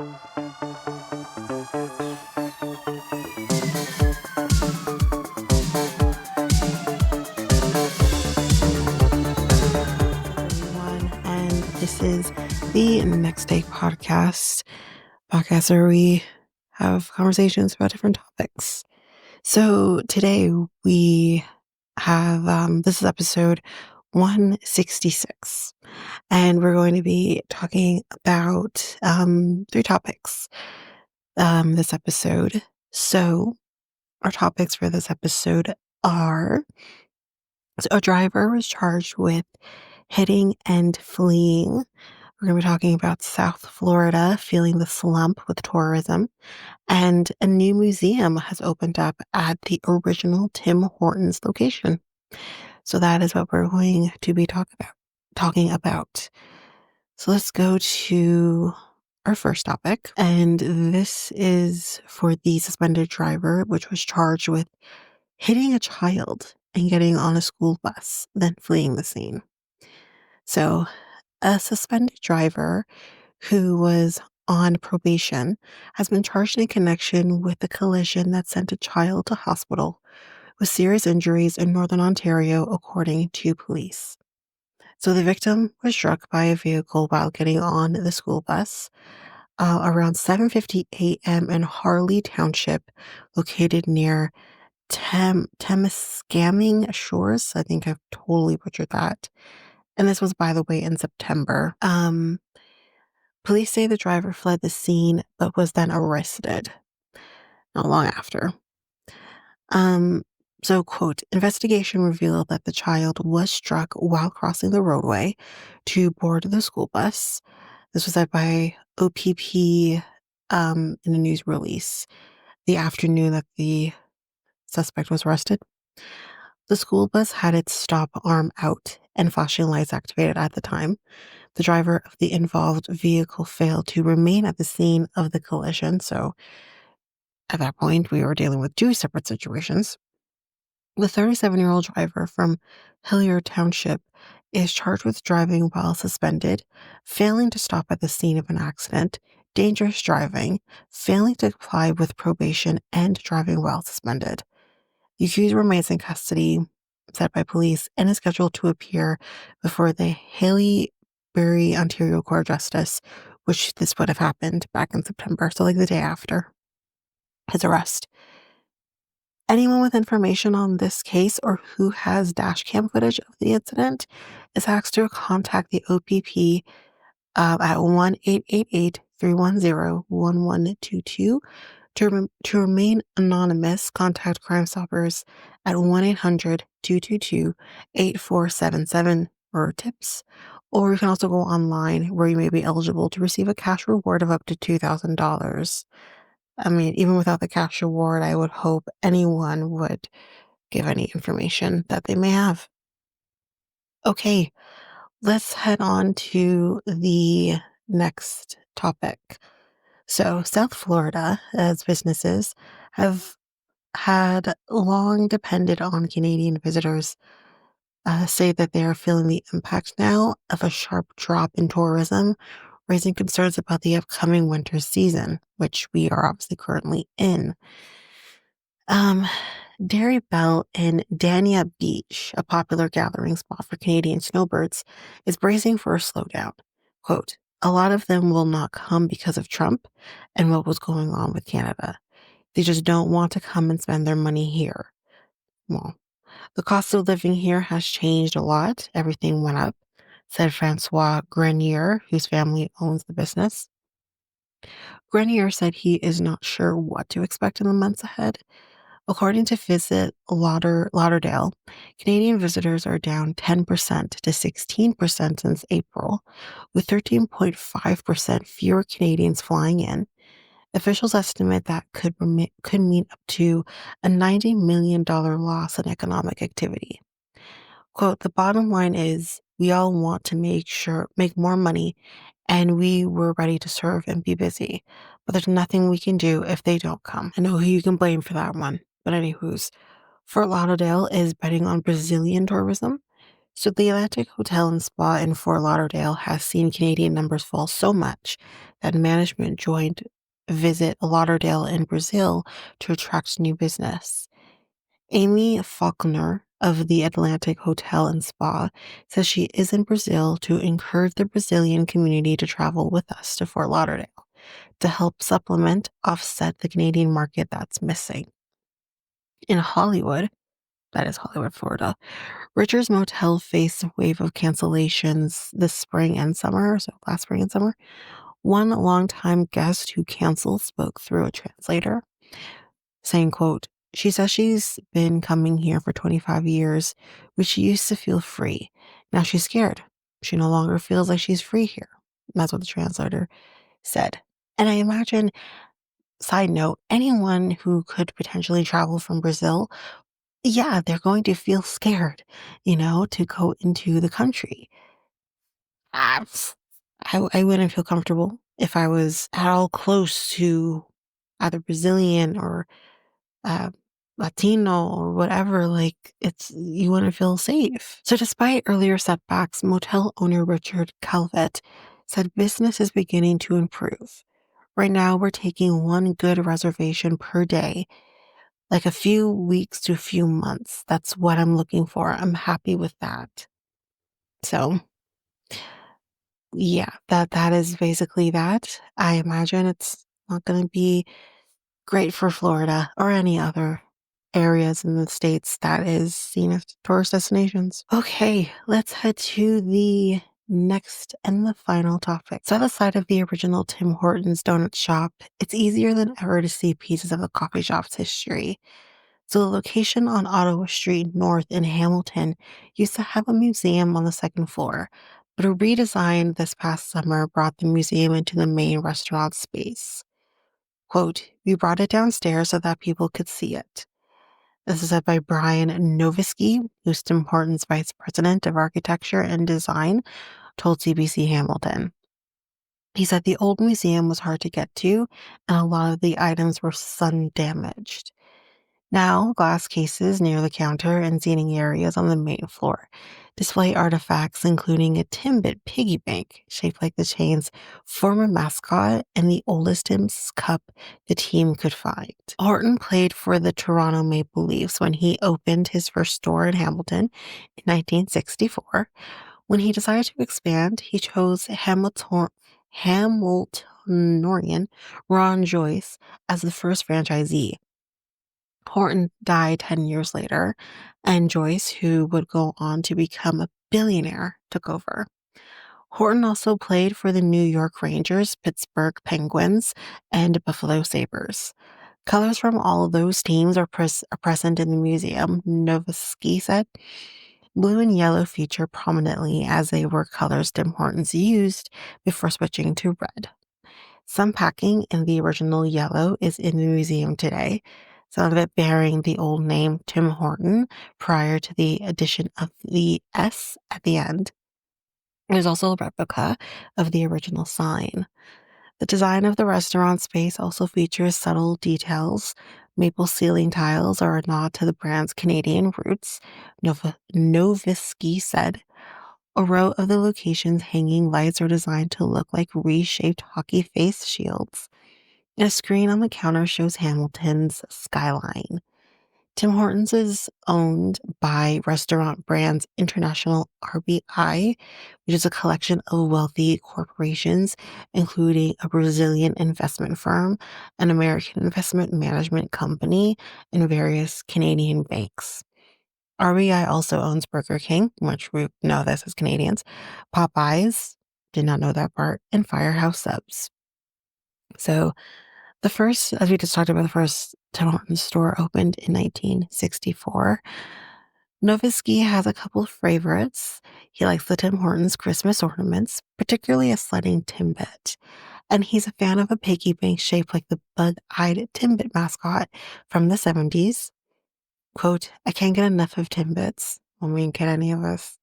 Everyone, and this is the Next Day podcast where we have conversations about different topics. So today we have this is episode 166, and we're going to be talking about three topics this episode. So our topics for this episode are: so a driver was charged with hitting and fleeing. We're going to be talking about South Florida feeling the slump with tourism, and a new museum has opened up at the original Tim Hortons location. So that is what we're going to be talking about. So let's go to our first topic, and this is for the suspended driver, which was charged with hitting a child and getting on a school bus, then fleeing the scene. So a suspended driver who was on probation has been charged in connection with the collision that sent a child to hospital with serious injuries in Northern Ontario, according to police. So the victim was struck by a vehicle while getting on the school bus around 7:50 a.m. in Harley Township, located near Temiskaming Shores. I think I've totally butchered that. And this was, by the way, in September. Police say the driver fled the scene but was then arrested not long after. So, quote, investigation revealed that the child was struck while crossing the roadway to board the school bus. This was said by OPP in a news release the afternoon that the suspect was arrested. The school bus had its stop arm out and flashing lights activated at the time. The driver of the involved vehicle failed to remain at the scene of the collision. So at that point, we were dealing with two separate situations. The 37-year-old driver from Hilliard Township is charged with driving while suspended, failing to stop at the scene of an accident, dangerous driving, failing to comply with probation, and driving while suspended. The accused remains in custody, said by police, and is scheduled to appear before the Haileybury Ontario Court of Justice, which this would have happened back in September, so like the day after his arrest. Anyone with information on this case or who has dash cam footage of the incident is asked to contact the OPP at 1-888-310-1122. To remain anonymous, contact Crime Stoppers at 1-800-222-8477 for tips. Or you can also go online where you may be eligible to receive a cash reward of up to $2,000. I mean, even without the cash reward, I would hope anyone would give any information that they may have. Okay, let's head on to the next topic. So, South Florida, as businesses, have had long depended on Canadian visitors, say that they are feeling the impact now of a sharp drop in tourism, raising concerns about the upcoming winter season, which we are obviously currently in. Derry Bell in Dania Beach, a popular gathering spot for Canadian snowbirds, is bracing for a slowdown. Quote, a lot of them will not come because of Trump and what was going on with Canada. They just don't want to come and spend their money here. Well, the cost of living here has changed a lot. Everything went up, said Francois Grenier, whose family owns the business. Grenier said he is not sure what to expect in the months ahead. According to Visit Lauderdale, Canadian visitors are down 10% to 16% since April, with 13.5% fewer Canadians flying in. Officials estimate that could mean up to a $90 million loss in economic activity. Quote, the bottom line is we all want to make more money, and we were ready to serve and be busy, but there's nothing we can do if they don't come. I know who you can blame for that one, but anywho's. Fort Lauderdale is betting on Brazilian tourism. So the Atlantic Hotel and Spa in Fort Lauderdale has seen Canadian numbers fall so much that management joined Visit Lauderdale in Brazil to attract new business. Amy Faulkner of the Atlantic Hotel and Spa says she is in Brazil to encourage the Brazilian community to travel with us to Fort Lauderdale to help offset the Canadian market that's missing. In Hollywood, that is Hollywood, Florida, Richard's Motel faced a wave of cancellations this spring and summer, so last spring and summer. One longtime guest who canceled spoke through a translator, saying, quote, "She says she's been coming here for 25 years, which she used to feel free. Now she's scared. She no longer feels like she's free here." That's what the translator said. And I imagine, side note, anyone who could potentially travel from Brazil, yeah, they're going to feel scared, to go into the country. I, I wouldn't feel comfortable if I was at all close to either Brazilian or uh, Latino or whatever. Like, you wouldn't feel safe. So, despite earlier setbacks, motel owner Richard Calvet said business is beginning to improve. Right now, we're taking one good reservation per day, like a few weeks to a few months. That's what I'm looking for. I'm happy with that. So, yeah, that is basically that. I imagine it's not going to be great for Florida or any other areas in the States that is seen as tourist destinations. Okay, let's head to the next and the final topic. So, at the side of the original Tim Hortons donut shop, it's easier than ever to see pieces of the coffee shop's history. So, the location on Ottawa Street North in Hamilton used to have a museum on the second floor, but a redesign this past summer brought the museum into the main restaurant space. Quote, "We brought it downstairs so that people could see it." This is said by Brian Novisky, who's Tim Hortons Vice President of Architecture and Design, told CBC Hamilton. He said the old museum was hard to get to, and a lot of the items were sun damaged. Now, glass cases near the counter and seating areas on the main floor display artifacts including a Timbit piggy bank shaped like the chain's former mascot and the oldest Tim's cup the team could find. Horton played for the Toronto Maple Leafs when he opened his first store in Hamilton in 1964. When he decided to expand, he chose Hamiltonian Ron Joyce as the first franchisee. Horton died 10 years later, and Joyce, who would go on to become a billionaire, took over. Horton also played for the New York Rangers, Pittsburgh Penguins, and Buffalo Sabres. Colors from all of those teams are present in the museum, Novisky said. Blue and yellow feature prominently as they were colors Tim Hortons used before switching to red. Some packing in the original yellow is in the museum today, some of it bearing the old name Tim Horton prior to the addition of the S at the end. There's also a replica of the original sign. The design of the restaurant space also features subtle details. Maple ceiling tiles are a nod to the brand's Canadian roots, Novisky said. A row of the location's hanging lights are designed to look like reshaped hockey face shields. A screen on the counter shows Hamilton's skyline. Tim Hortons is owned by restaurant brands International RBI, which is a collection of wealthy corporations, including a Brazilian investment firm, an American investment management company, and various Canadian banks. RBI also owns Burger King, which we know this as Canadians, Popeyes, did not know that part, and Firehouse Subs. So the first, as we just talked about, the first Tim Hortons store opened in 1964. Novisky has a couple of favorites. He likes the Tim Hortons Christmas ornaments, particularly a sledding Timbit. And he's a fan of a piggy bank shaped like the bug-eyed Timbit mascot from the 70s. Quote, "I can't get enough of Timbits." I mean, can any of us?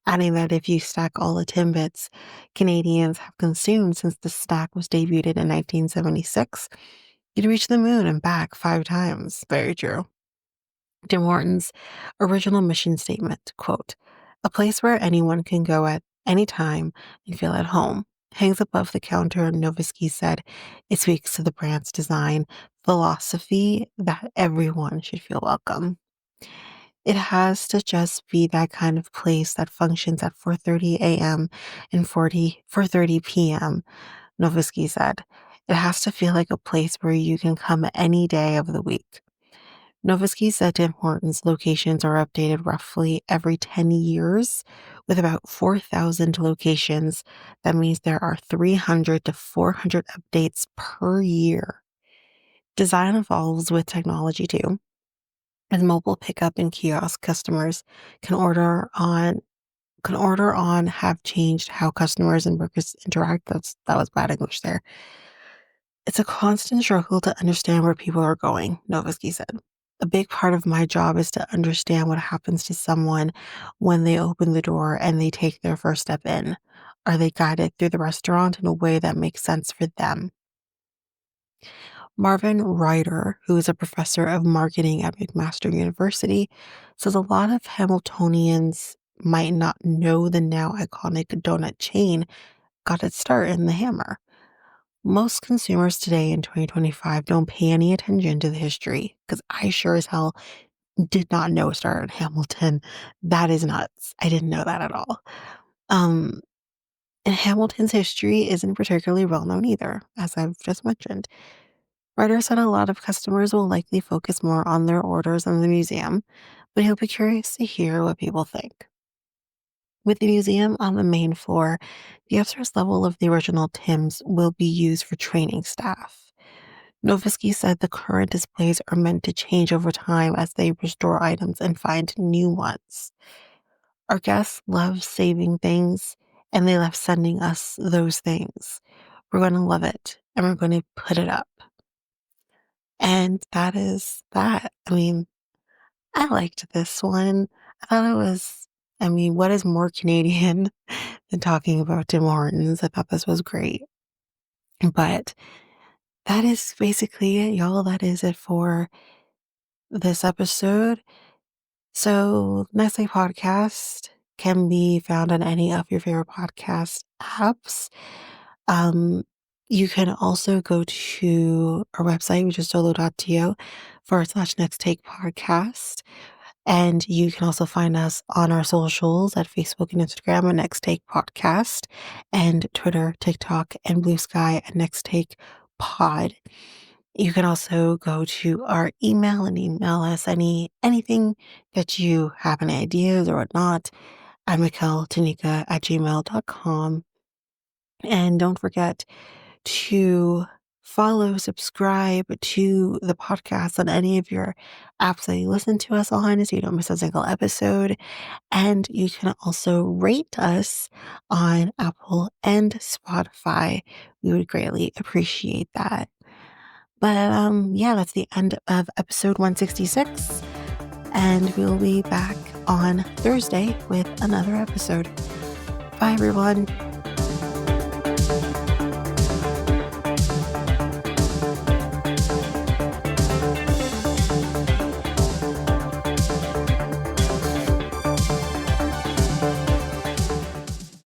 Adding that if you stack all the Timbits Canadians have consumed since the snack was debuted in 1976, you'd reach the moon and back 5 times. Very true. Tim Hortons' original mission statement, quote, A place where anyone can go at any time and feel at home. Hangs above the counter, Novisky said it speaks to the brand's design philosophy that everyone should feel welcome. It has to just be that kind of place that functions at 4:30 a.m. and 4:30 p.m., Novisky said. It has to feel like a place where you can come any day of the week. Novisky said Tim Hortons locations are updated roughly every 10 years, with about 4,000 locations. That means there are 300 to 400 updates per year. Design evolves with technology too. As mobile pickup and kiosk customers can order on have changed how customers and workers interact. That was bad English there. It's a constant struggle to understand where people are going, Novisky said. A big part of my job is to understand what happens to someone when they open the door and they take their first step in. Are they guided through the restaurant in a way that makes sense for them? Marvin Ryder, who is a professor of marketing at McMaster University, says a lot of Hamiltonians might not know the now iconic donut chain got its start in the Hammer. Most consumers today in 2025 don't pay any attention to the history because I sure as hell did not know it started in Hamilton. That is nuts. I didn't know that at all. Um, and Hamilton's history isn't particularly well known either, as I've just mentioned. Ryder said a lot of customers will likely focus more on their orders in the museum, but he'll be curious to hear what people think. With the museum on the main floor, the upstairs level of the original Tim's will be used for training staff. Novisky said the current displays are meant to change over time as they restore items and find new ones. Our guests love saving things, and they love sending us those things. We're going to love it, and we're going to put it up. And that is that. I mean, I liked this one. I thought what is more Canadian than talking about Tim Hortons? I thought this was great. But that is basically it, y'all. That is it for this episode. So, Next Day Podcast can be found on any of your favorite podcast apps. Um, you can also go to our website, which is solo.to/next take podcast. And you can also find us on our socials at Facebook and Instagram at Next Take Podcast, and Twitter, TikTok, and Blue Sky at Next Take Pod. You can also go to our email and email us anything that you have any ideas or whatnot at mikeltanyka@gmail.com. And don't forget to follow, subscribe to the podcast on any of your apps that you listen to us on so you don't miss a single episode. And you can also rate us on Apple and Spotify. We would greatly appreciate that. But yeah, that's the end of episode 166. And we'll be back on Thursday with another episode. Bye, everyone.